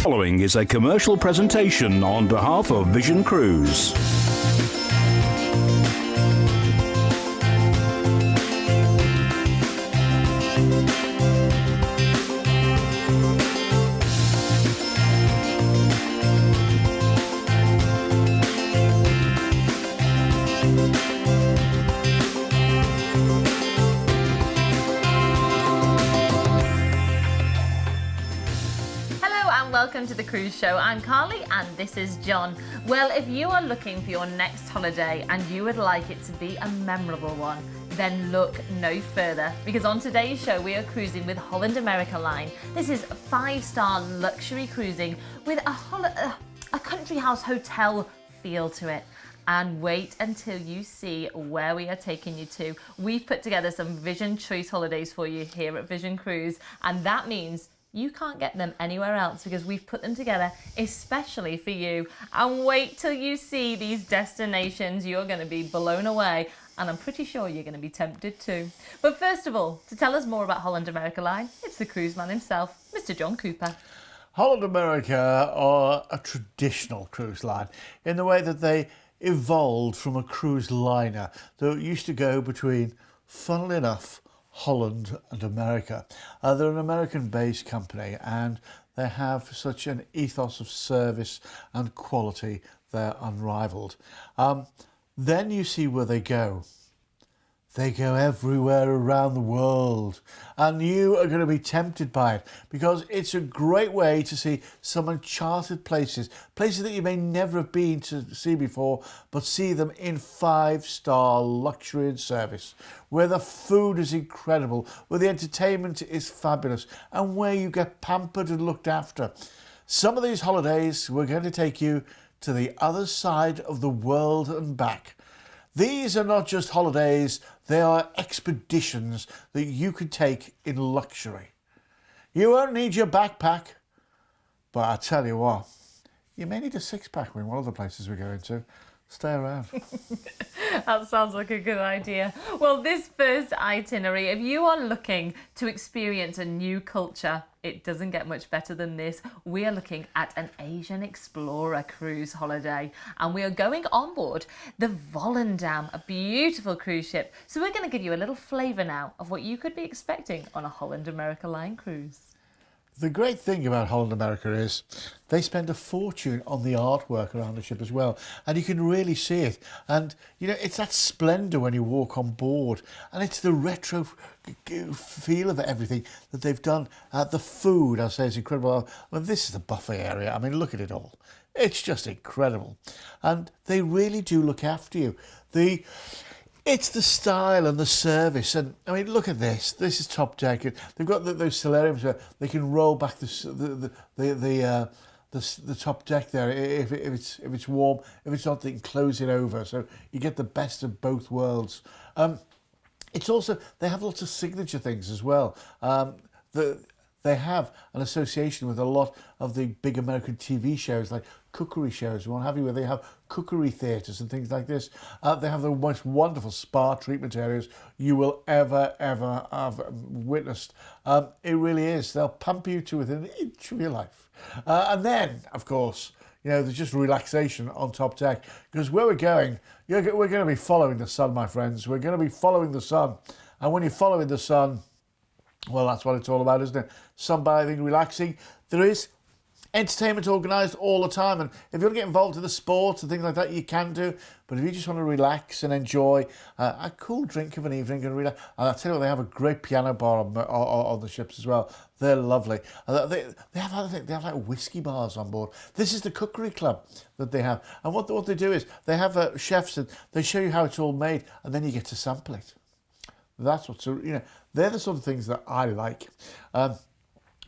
following is a commercial presentation on behalf of Vision Cruise. Welcome to the Cruise Show. I'm Carly and this is John. Well, if you are looking for your next holiday and you would like it to be a memorable one, then look no further, because on today's show we are cruising with Holland America Line. This is 5-star luxury cruising with a country house hotel feel to it. And wait until you see where we are taking you to. We've put together some Vision Choice holidays for you here at Vision Cruise, and that means you can't get them anywhere else because we've put them together especially for you. And wait till you see these destinations. You're going to be blown away, and I'm pretty sure you're going to be tempted too. But first of all, to tell us more about Holland America Line, it's the cruise man himself, Mr. John Cooper. Holland America are a traditional cruise line in the way that they evolved from a cruise liner that used to go between, funnily enough, Holland and America. They're an American-based company and they have such an ethos of service and quality, they're unrivaled. Then you see where they go. They go everywhere around the world, and you are going to be tempted by it because it's a great way to see some uncharted places that you may never have been to see before, but see them in 5-star luxury and service, where the food is incredible, where the entertainment is fabulous, and where you get pampered and looked after. Some of these holidays, we're going to take you to the other side of the world and back. These are not just holidays, they are expeditions that you can take in luxury. You won't need your backpack, but I tell you what, you may need a 6-pack in one of the places we're going to. Stay around. That sounds like a good idea. Well, this first itinerary, if you are looking to experience a new culture, it doesn't get much better than this. We are looking at an Asian Explorer cruise holiday, and we are going on board the Volendam, a beautiful cruise ship. So we're going to give you a little flavour now of what you could be expecting on a Holland America Line cruise. The great thing about Holland America is they spend a fortune on the artwork around the ship as well, and you can really see it. And you know, it's that splendour when you walk on board, and it's the retro feel of everything that they've done. The food, I say, is incredible. I mean, this is the buffet area. I mean, look at it all. It's just incredible, and they really do look after you. It's the style and the service, and I mean, look at this. This is top deck. They've got those solariums where they can roll back the top deck there if it's warm. If it's not, they can close it over, so you get the best of both worlds. It's also, they have lots of signature things as well. They have an association with a lot of the big American TV shows, like cookery shows and what have you, where they have cookery theatres and things like this. They have the most wonderful spa treatment areas you will ever have witnessed. It really is. They'll pump you to within an inch of your life. And then, of course, you know, there's just relaxation on top deck, because where we're going, we're going to be following the sun, my friends. We're going to be following the sun. And when you're following the sun, well, that's what it's all about, isn't it? Sunbathing, relaxing. There is entertainment organised all the time, and if you want to get involved in the sports and things like that, you can do. But if you just want to relax and enjoy a cool drink of an evening and relax, and I'll tell you what, they have a great piano bar on the ships as well. They're lovely. They have other things. They have like whiskey bars on board. This is the cookery club that they have, and what they do is they have chefs and they show you how it's all made, and then you get to sample it. That's what's, you know, they're the sort of things that I like.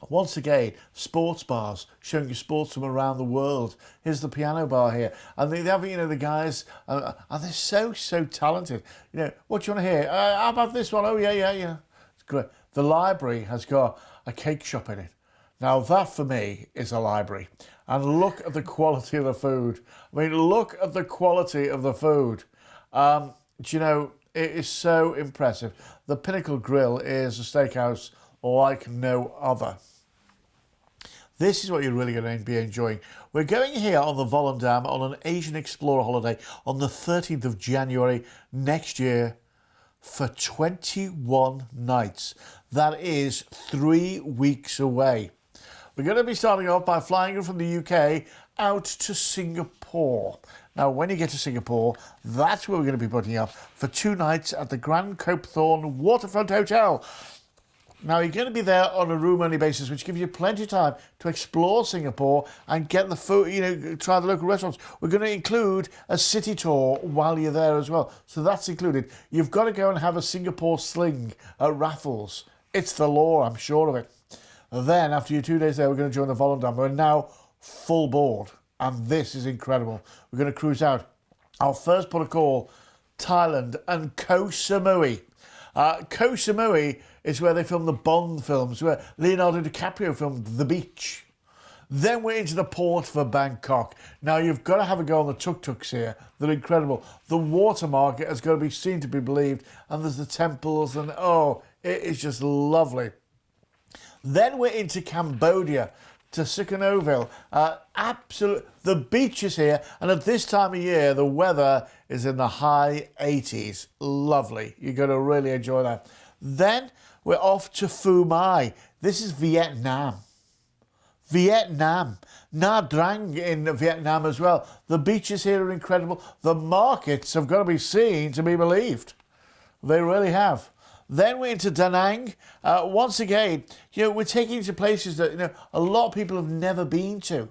Once again, sports bars, showing you sports from around the world. Here's the piano bar here. And they have, you know, the guys, and they're so talented. You know, what do you want to hear? How about this one? Oh, yeah. It's great. The library has got a cake shop in it. Now, that for me is a library. And look at the quality of the food. I mean, look at the quality of the food. Do you know, it is so impressive. The Pinnacle Grill is a steakhouse like no other. This is what you're really going to be enjoying. We're going here on the Volendam on an Asian Explorer holiday on the 13th of January next year for 21 nights. That is 3 weeks away. We're going to be starting off by flying in from the UK out to Singapore. Now, when you get to Singapore, that's where we're going to be putting up for 2 nights at the Grand Copthorne Waterfront Hotel. Now, you're going to be there on a room-only basis, which gives you plenty of time to explore Singapore and get the food, try the local restaurants. We're going to include a city tour while you're there as well. So that's included. You've got to go and have a Singapore sling at Raffles. It's the law, I'm sure of it. Then, after your 2 days there, we're going to join the Volendam. We're now full board, and this is incredible. We're going to cruise out. Our first port of call, Thailand and Koh Samui. Koh Samui is where they filmed the Bond films, where Leonardo DiCaprio filmed The Beach. Then we're into the port for Bangkok. Now, you've got to have a go on the tuk-tuks here. They're incredible. The water market has got to be seen to be believed, and there's the temples, and oh, it is just lovely. Then we're into Cambodia, to Sihanoukville. The beach is here, and at this time of year, the weather is in the high 80s. Lovely. You're going to really enjoy that. Then we're off to Phu Mai. This is Vietnam. Nha Trang in Vietnam as well. The beaches here are incredible. The markets have got to be seen to be believed. They really have. Then we're into Da Nang. Once again, we're taking you to places that a lot of people have never been to.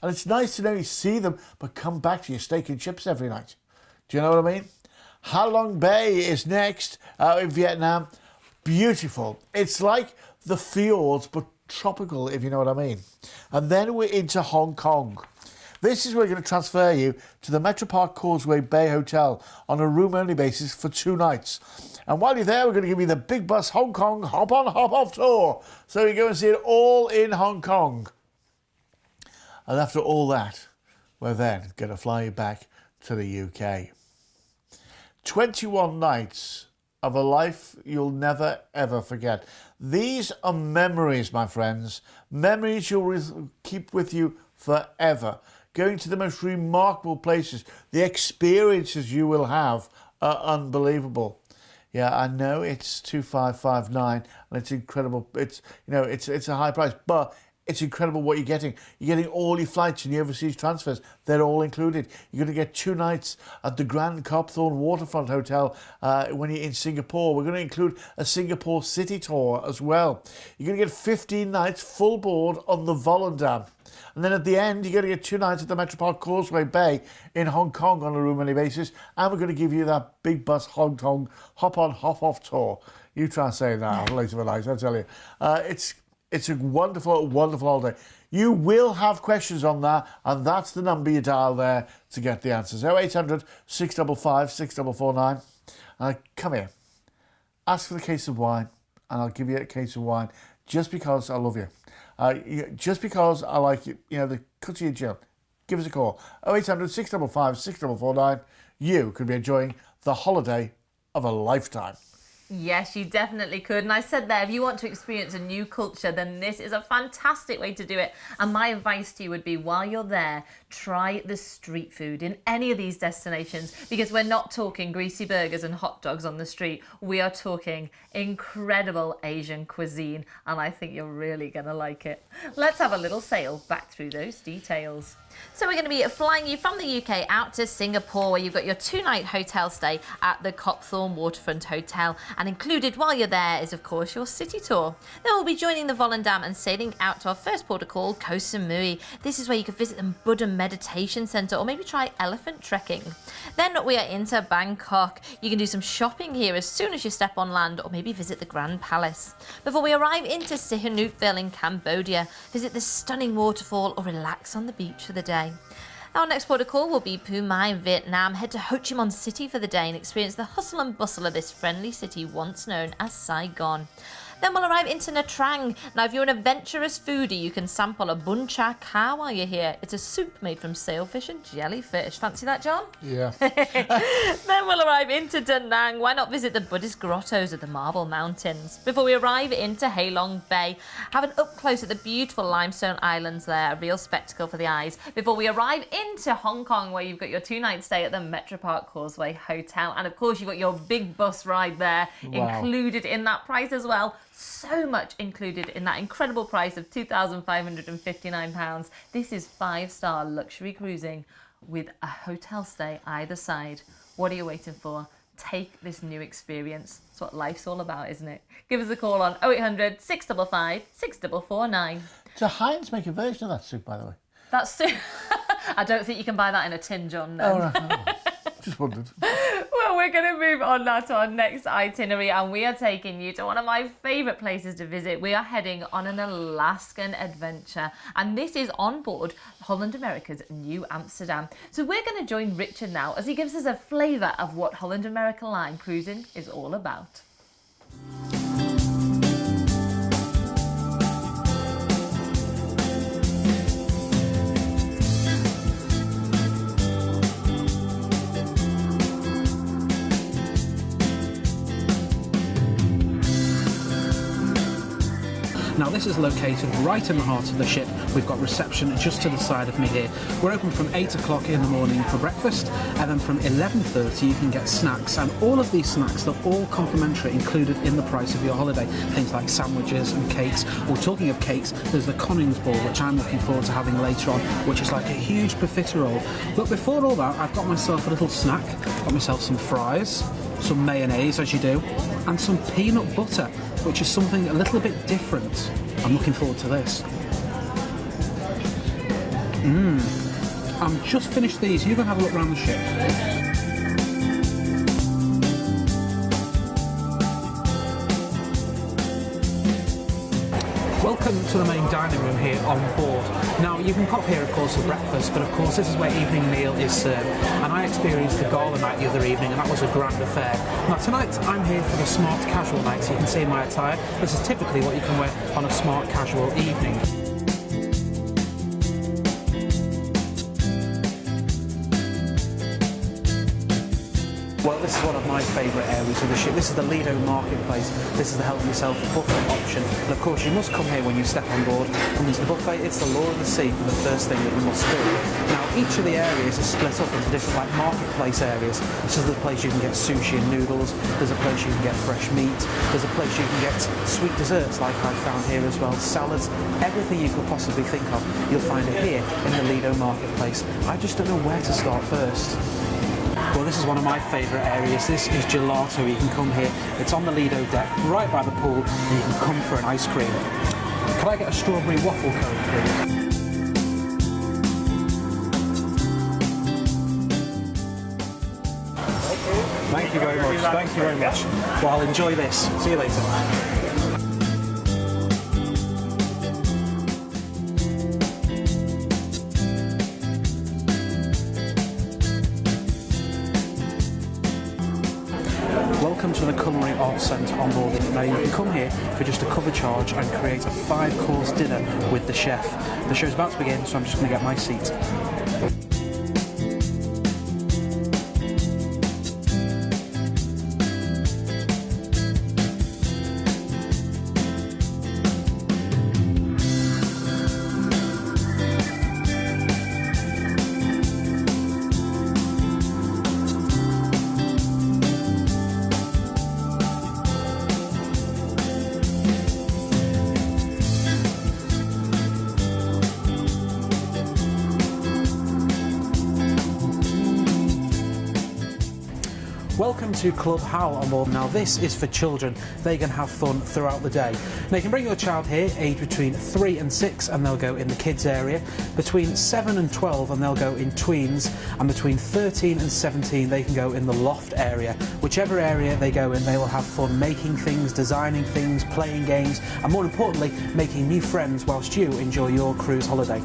And it's nice to know you see them, but come back to your steak and chips every night. Do you know what I mean? Ha Long Bay is next in Vietnam. Beautiful. It's like the fjords, but tropical, if you know what I mean. And then we're into Hong Kong. This is where we're going to transfer you to the Metro Park Causeway Bay Hotel on a room-only basis for 2 nights. And while you're there, we're going to give you the Big Bus Hong Kong hop-on, hop-off tour. So you go and see it all in Hong Kong. And after all that, we're then going to fly you back to the UK. 21 nights of a life you'll never, ever forget. These are memories, my friends. Memories you'll keep with you forever. Going to the most remarkable places. The experiences you will have are unbelievable. Yeah, I know it's 2,559 and it's incredible. It's a high price, but it's incredible what you're getting. You're getting all your flights and your overseas transfers. They're all included. You're going to get 2 nights at the Grand Copthorne Waterfront Hotel when you're in Singapore. We're going to include a Singapore city tour as well. You're going to get 15 nights full board on the Volendam. And then at the end, you're going to get 2 nights at the Metro Park Causeway Bay in Hong Kong on a room-only basis. And we're going to give you that Big Bus Hong Kong hop-on, hop-off tour. You try and say that later in life, I tell you. It's a wonderful, wonderful holiday. You will have questions on that, and that's the number you dial there to get the answers. 0800 655 6449. Come here. Ask for the case of wine, and I'll give you a case of wine just because I love you. Just because I like you, the cut to your Jill. Give us a call. 0800 655 6449. You could be enjoying the holiday of a lifetime. Yes, you definitely could. And I said there, if you want to experience a new culture, then this is a fantastic way to do it. And my advice to you would be, while you're there, try the street food in any of these destinations, because we're not talking greasy burgers and hot dogs on the street. We are talking incredible Asian cuisine, and I think you're really going to like it. Let's have a little sail back through those details. So we're going to be flying you from the UK out to Singapore, where you've got your 2-night hotel stay at the Copthorne Waterfront Hotel, and included while you're there is of course your city tour. Then we'll be joining the Volendam and sailing out to our first port of call, Koh Samui. This is where you can visit the Buddha Meditation Centre or maybe try elephant trekking. Then we are into Bangkok. You can do some shopping here as soon as you step on land, or maybe visit the Grand Palace. Before we arrive into Sihanoukville in Cambodia, visit the stunning waterfall or relax on the beach for the day. Our next port of call will be Phu Mai in Vietnam. Head to Ho Chi Minh City for the day and experience the hustle and bustle of this friendly city once known as Saigon. Then we'll arrive into Nha Trang. Now, if you're an adventurous foodie, you can sample a bun cha khao while you're here. It's a soup made from sailfish and jellyfish. Fancy that, John? Yeah. Then we'll arrive into Da Nang. Why not visit the Buddhist grottos of the Marble Mountains? Before we arrive into Halong Bay, have an up close at the beautiful limestone islands there, a real spectacle for the eyes. Before we arrive into Hong Kong, where you've got your 2-night stay at the Metro Park Causeway Hotel. And of course, you've got your big bus ride there, included in that price as well. So much included in that incredible price of £2,559. This is 5-star luxury cruising with a hotel stay either side. What are you waiting for? Take this new experience. It's what life's all about, isn't it? Give us a call on 0800 655 6449. Does Heinz make a version of that soup, by the way? That's soup. I don't think you can buy that in a tin, John. No. Oh, right. Just wondered. Well, we're going to move on now to our next itinerary, and we are taking you to one of my favourite places to visit. We are heading on an Alaskan adventure, and this is on board Holland America's New Amsterdam. So we're going to join Richard now as he gives us a flavour of what Holland America Line cruising is all about. Now this is located right in the heart of the ship. We've got reception just to the side of me here. We're open from 8 o'clock in the morning for breakfast, and then from 11:30 you can get snacks, and all of these snacks, they're all complimentary, included in the price of your holiday. Things like sandwiches and cakes. Well, talking of cakes, there's the Connings ball, which I'm looking forward to having later on, which is like a huge profiterole. But before all that, I've got myself a little snack. Got myself some fries, some mayonnaise, as you do, and some peanut butter, which is something a little bit different. I'm looking forward to this. I'm just finished these. You can have a look around the ship. Welcome to the main dining room here on board. Now you can pop here of course for breakfast, but of course this is where evening meal is served, and I experienced the gala night the other evening, and that was a grand affair. Now tonight I'm here for the smart casual night, so you can see in my attire, this is typically what you can wear on a smart casual evening. Well, this is one of my favourite areas of the ship. This is the Lido Marketplace. This is the help yourself buffet option. And of course, you must come here when you step on board. Come into the buffet, it's the law of the sea for the first thing that you must do. Now, each of the areas is split up into different like marketplace areas. This is the place you can get sushi and noodles. There's a place you can get fresh meat. There's a place you can get sweet desserts like I found here as well. Salads, everything you could possibly think of. You'll find it here in the Lido Marketplace. I just don't know where to start first. Well, this is one of my favourite areas. This is gelato. You can come here. It's on the Lido deck, right by the pool, and you can come for an ice cream. Can I get a strawberry waffle cone, please? Thank you very much. Thank you very much. Well, I'll enjoy this. See you later. Welcome to the Culinary Arts Centre on board. Now you can come here for just a cover charge and create a 5-course dinner with the chef. The show's about to begin, so I'm just going to get my seat. Welcome to Club Howl on board. Now this is for children. They can have fun throughout the day. Now you can bring your child here aged between 3 and 6 and they'll go in the kids area, between 7 and 12 and they'll go in tweens, and between 13 and 17 they can go in the loft area. Whichever area they go in, they will have fun making things, designing things, playing games, and more importantly making new friends whilst you enjoy your cruise holiday.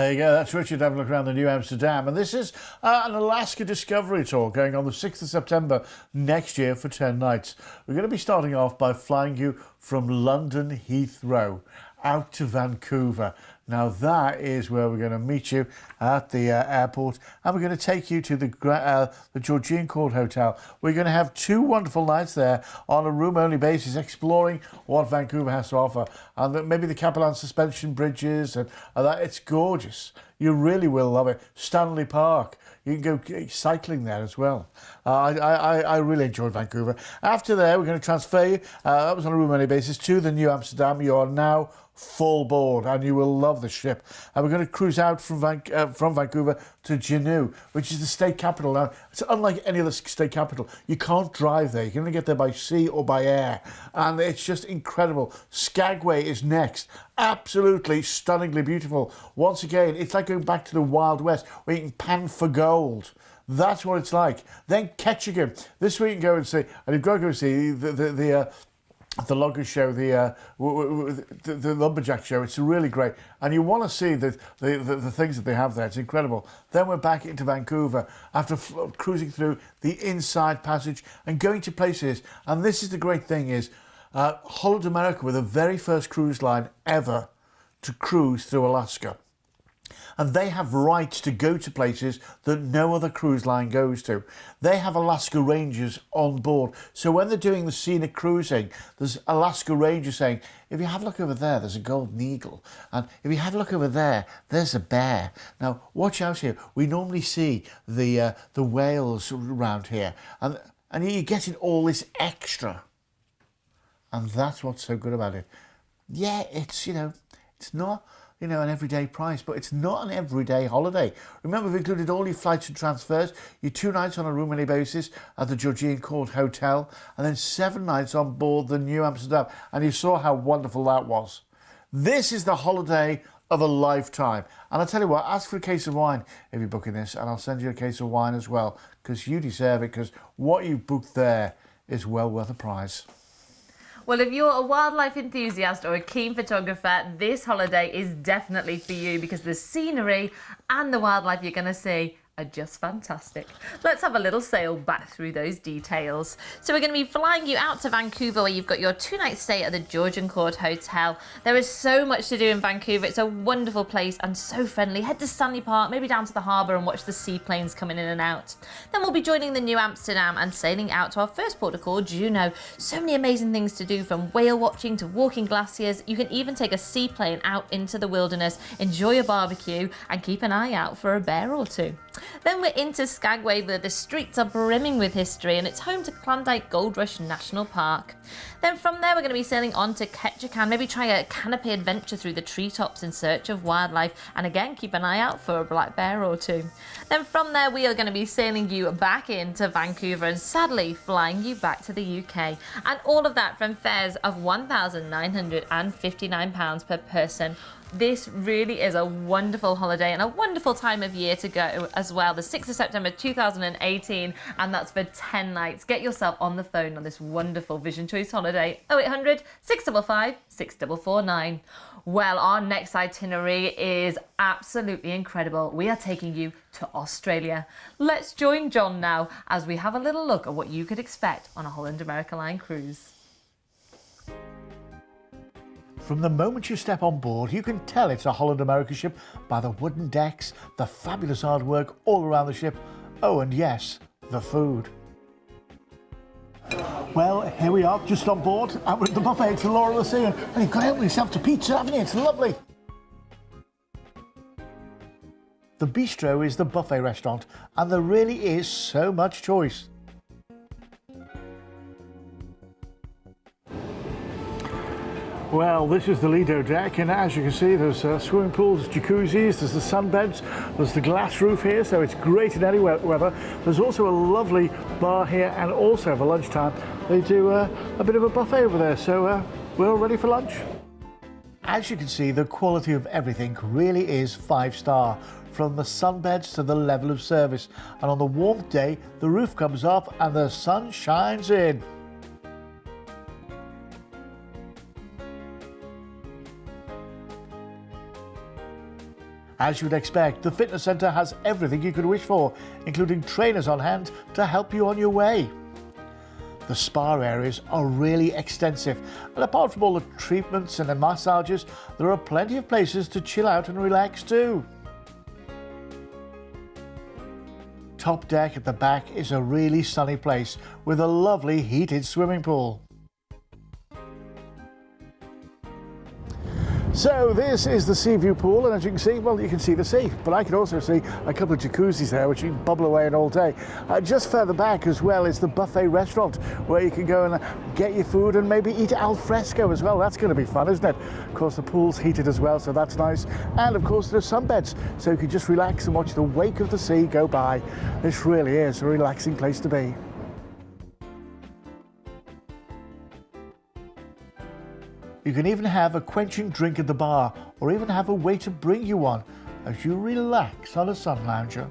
There you go, that's Richard having a look around the New Amsterdam. And this is an Alaska Discovery Tour going on the 6th of September next year for 10 nights. We're going to be starting off by flying you from London Heathrow out to Vancouver. Now that is where we're going to meet you at the airport, and we're going to take you to the Georgian Court Hotel. We're going to have 2 wonderful nights there on a room-only basis, exploring what Vancouver has to offer, and maybe the Capellan suspension bridges, and that. It's gorgeous. You really will love it. Stanley Park. You can go cycling there as well. I really enjoyed Vancouver. After there, we're going to transfer you, that was on a room-only basis, to the New Amsterdam. You are now full board, and you will love the ship. And we're going to cruise out from Vancouver to Juneau, which is the state capital. Now, it's unlike any other state capital. You can't drive there. You can only get there by sea or by air, and it's just incredible. Skagway is next. Absolutely stunningly beautiful. Once again, it's like going back to the Wild West, where you can pan for gold. That's what it's like. Then Ketchikan. This week you can go and see, and you've got to go see the logger show, the lumberjack show. It's really great, and you want to see the things that they have there. It's incredible. Then we're back into Vancouver after cruising through the Inside Passage and going to places. And this is the great thing is, Holland America were the very first cruise line ever to cruise through Alaska. And they have rights to go to places that no other cruise line goes to. They have Alaska Rangers on board. So when they're doing the scenic cruising, there's Alaska Rangers saying, if you have a look over there, there's a golden eagle. And if you have a look over there, there's a bear. Now, watch out here. We normally see the whales around here. And you're getting all this extra. And that's what's so good about it. Yeah, it's, it's not, an everyday price, but it's not an everyday holiday. Remember, we've included all your flights and transfers, your 2 nights on a room-only basis at the Georgian Court Hotel, and then 7 nights on board the New Amsterdam. And you saw how wonderful that was. This is the holiday of a lifetime. And I'll tell you what, ask for a case of wine if you're booking this, and I'll send you a case of wine as well, because you deserve it, because what you've booked there is well worth a prize. Well, if you're a wildlife enthusiast or a keen photographer, this holiday is definitely for you, because the scenery and the wildlife you're going to see are just fantastic. Let's have a little sail back through those details. So we're going to be flying you out to Vancouver, where you've got your 2-night stay at the Georgian Court Hotel. There is so much to do in Vancouver. It's a wonderful place and so friendly. Head to Stanley Park, maybe down to the harbour, and watch the seaplanes coming in and out. Then we'll be joining the New Amsterdam and sailing out to our first port of call, Juneau. So many amazing things to do, from whale watching to walking glaciers. You can even take a seaplane out into the wilderness, enjoy a barbecue, and keep an eye out for a bear or 2. Then we're into Skagway, where the streets are brimming with history, and it's home to Klondike Gold Rush National Park. Then from there we're going to be sailing on to Ketchikan, maybe try a canopy adventure through the treetops in search of wildlife, and again keep an eye out for a black bear or 2. Then from there we are going to be sailing you back into Vancouver and sadly flying you back to the UK, and all of that from fares of £1,959 per person. This really is a wonderful holiday and a wonderful time of year to go as well. The 6th of September 2018, and that's for 10 nights. Get yourself on the phone on this wonderful Vision Choice holiday. 0800 655 6449. Well, our next itinerary is absolutely incredible. We are taking you to Australia. Let's join John now as we have a little look at what you could expect on a Holland America Line cruise. From the moment you step on board, you can tell it's a Holland America ship by the wooden decks, the fabulous artwork all around the ship. Oh, and yes, the food. Well, here we are, just on board, and we're at the buffet. It's the Law of the Sea, and you've got to help yourself to pizza, haven't you? It's lovely. The bistro is the buffet restaurant, and there really is so much choice. Well, this is the Lido deck, and as you can see, there's swimming pools, jacuzzis, there's the sunbeds, there's the glass roof here, so it's great in any weather. There's also a lovely bar here, and also for lunchtime they do a bit of a buffet over there, so we're all ready for lunch. As you can see, the quality of everything really is 5-star, from the sunbeds to the level of service, and on the warm day the roof comes up and the sun shines in. As you would expect, the fitness centre has everything you could wish for, including trainers on hand to help you on your way. The spa areas are really extensive, and apart from all the treatments and the massages, there are plenty of places to chill out and relax too. Top deck at the back is a really sunny place with a lovely heated swimming pool. So this is the sea view pool, and as you can see, well, you can see the sea, but I can also see a couple of jacuzzis there which you can bubble away in all day. Just further back as well is the buffet restaurant where you can go and get your food and maybe eat al fresco as well. That's going to be fun, isn't it? Of course, the pool's heated as well, so that's nice. And of course, there's sunbeds, so you can just relax and watch the wake of the sea go by. This really is a relaxing place to be. You can even have a quenching drink at the bar, or even have a waiter bring you one as you relax on a sun lounger.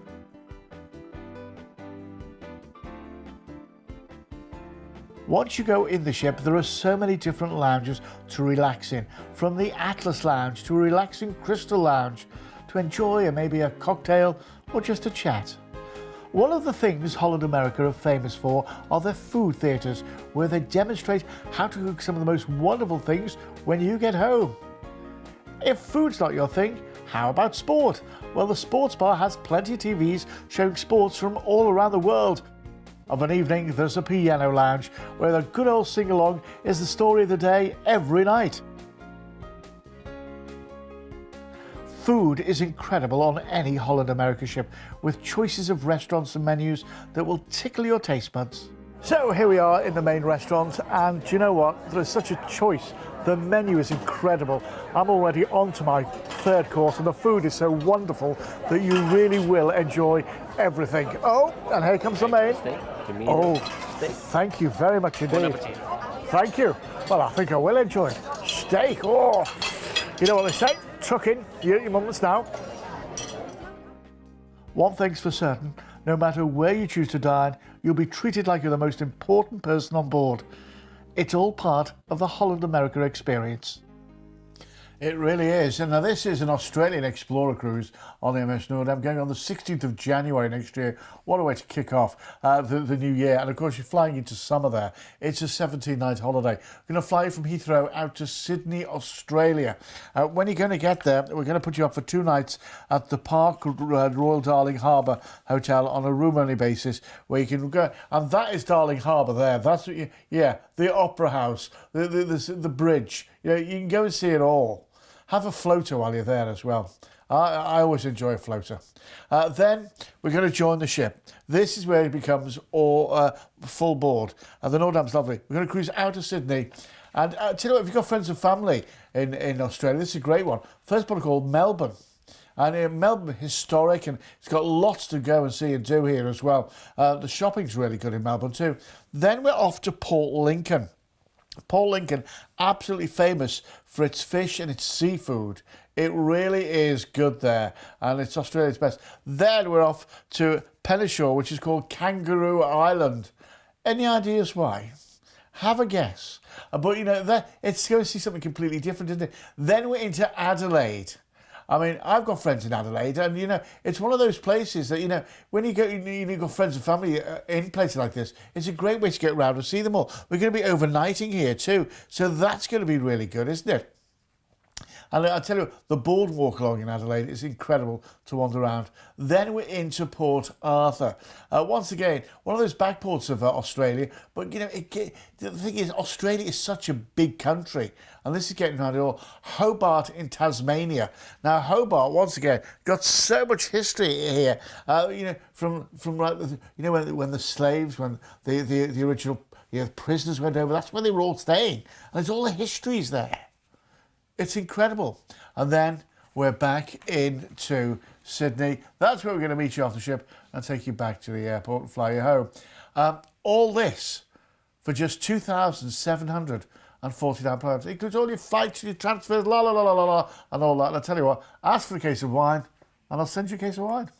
Once you go in the ship, there are so many different lounges to relax in, from the Atlas Lounge to a relaxing Crystal Lounge, to enjoy maybe a cocktail or just a chat. One of the things Holland America are famous for are their food theatres, where they demonstrate how to cook some of the most wonderful things when you get home. If food's not your thing, how about sport? Well, the sports bar has plenty of TVs showing sports from all around the world. Of an evening, there's a piano lounge, where the good old sing-along is the story of the day every night. Food is incredible on any Holland America ship, with choices of restaurants and menus that will tickle your taste buds. So here we are in the main restaurant, and do you know what? There is such a choice. The menu is incredible. I'm already on to my third course, and the food is so wonderful that you really will enjoy everything. Oh, and here comes the main. Oh, thank you very much indeed. Thank you. Well, I think I will enjoy it. Steak, oh, you know what they say? Tuck in, you eat your moments now. One thing's for certain, no matter where you choose to dine, you'll be treated like you're the most important person on board. It's all part of the Holland America experience. It really is. And now this is an Australian Explorer cruise on the MS Nordam going on the 16th of January next year. What a way to kick off the new year. And of course, you're flying into summer there. It's a 17-night holiday. We're going to fly you from Heathrow out to Sydney, Australia. When you're going to get there, we're going to put you up for 2 nights at the Park Royal Darling Harbour Hotel on a room-only basis, where you can go. And that is Darling Harbour there. That's what the Opera House, the bridge. You can go and see it all. Have a floater while you're there as well. I always enjoy a floater. Then we're going to join the ship. This is where it becomes all full board. The Nordam's lovely. We're going to cruise out of Sydney. And tell you what, if you've got friends and family in Australia, this is a great one. First one called Melbourne. And Melbourne, historic, and it's got lots to go and see and do here as well. The shopping's really good in Melbourne too. Then we're off to Port Lincoln. Port Lincoln, absolutely famous for its fish and its seafood. It really is good there, and it's Australia's best. Then we're off to Penneshaw, which is called Kangaroo Island. Any ideas why? Have a guess. But you know, it's going to see something completely different, isn't it? Then we're into Adelaide. I mean, I've got friends in Adelaide, and, you know, it's one of those places that, you know, when you've got friends and family in places like this, it's a great way to get around and see them all. We're going to be overnighting here too, so that's going to be really good, isn't it? And I'll tell you, the boardwalk along in Adelaide is incredible to wander around. Then we're into Port Arthur. Once again, one of those back ports of Australia. But, you know, the thing is, Australia is such a big country. And this is getting around it all. Hobart in Tasmania. Now, Hobart, once again, got so much history here. You know, from like, you know, when the slaves, when the original prisoners went over, that's where they were all staying. And there's all the histories there. It's incredible. And then we're back into Sydney. That's where we're going to meet you off the ship and take you back to the airport and fly you home. All this for just £2,749. It includes all your flights, your transfers, and all that. And I'll tell you what, ask for a case of wine and I'll send you a case of wine.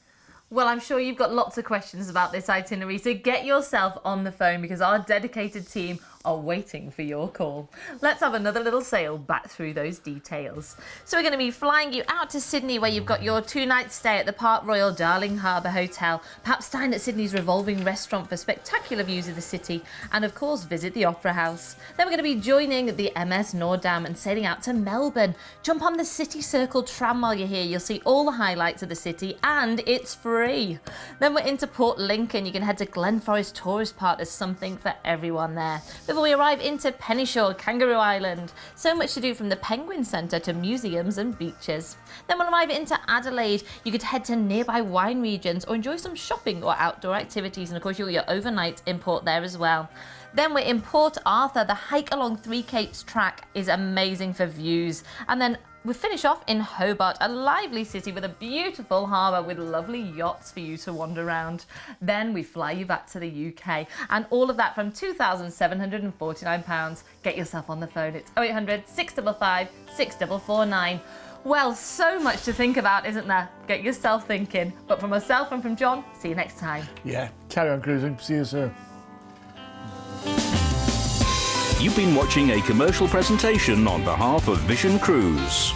Well, I'm sure you've got lots of questions about this itinerary, so get yourself on the phone because our dedicated team are waiting for your call. Let's have another little sail back through those details. So we're going to be flying you out to Sydney, where you've got your 2-night stay at the Park Royal Darling Harbour Hotel, perhaps dine at Sydney's revolving restaurant for spectacular views of the city, and of course visit the Opera House. Then we're going to be joining the MS Nordam and sailing out to Melbourne. Jump on the City Circle tram while you're here. You'll see all the highlights of the city, and it's free. Then we're into Port Lincoln. You can head to Glen Forest Tourist Park. There's something for everyone there. Before we arrive into Pennyshore, Kangaroo Island. So much to do from the Penguin Centre to museums and beaches. Then we'll arrive into Adelaide. You could head to nearby wine regions or enjoy some shopping or outdoor activities. And of course, you'll get your overnight in port there as well. Then we're in Port Arthur. The hike along Three Capes track is amazing for views. And then we finish off in Hobart, a lively city with a beautiful harbour with lovely yachts for you to wander around. Then we fly you back to the UK, and all of that from £2,749. Get yourself on the phone. It's 0800 655 6449. Well, so much to think about, isn't there? Get yourself thinking. But from myself and from John, see you next time. Yeah, carry on cruising. See you soon. You've been watching a commercial presentation on behalf of Vision Cruise.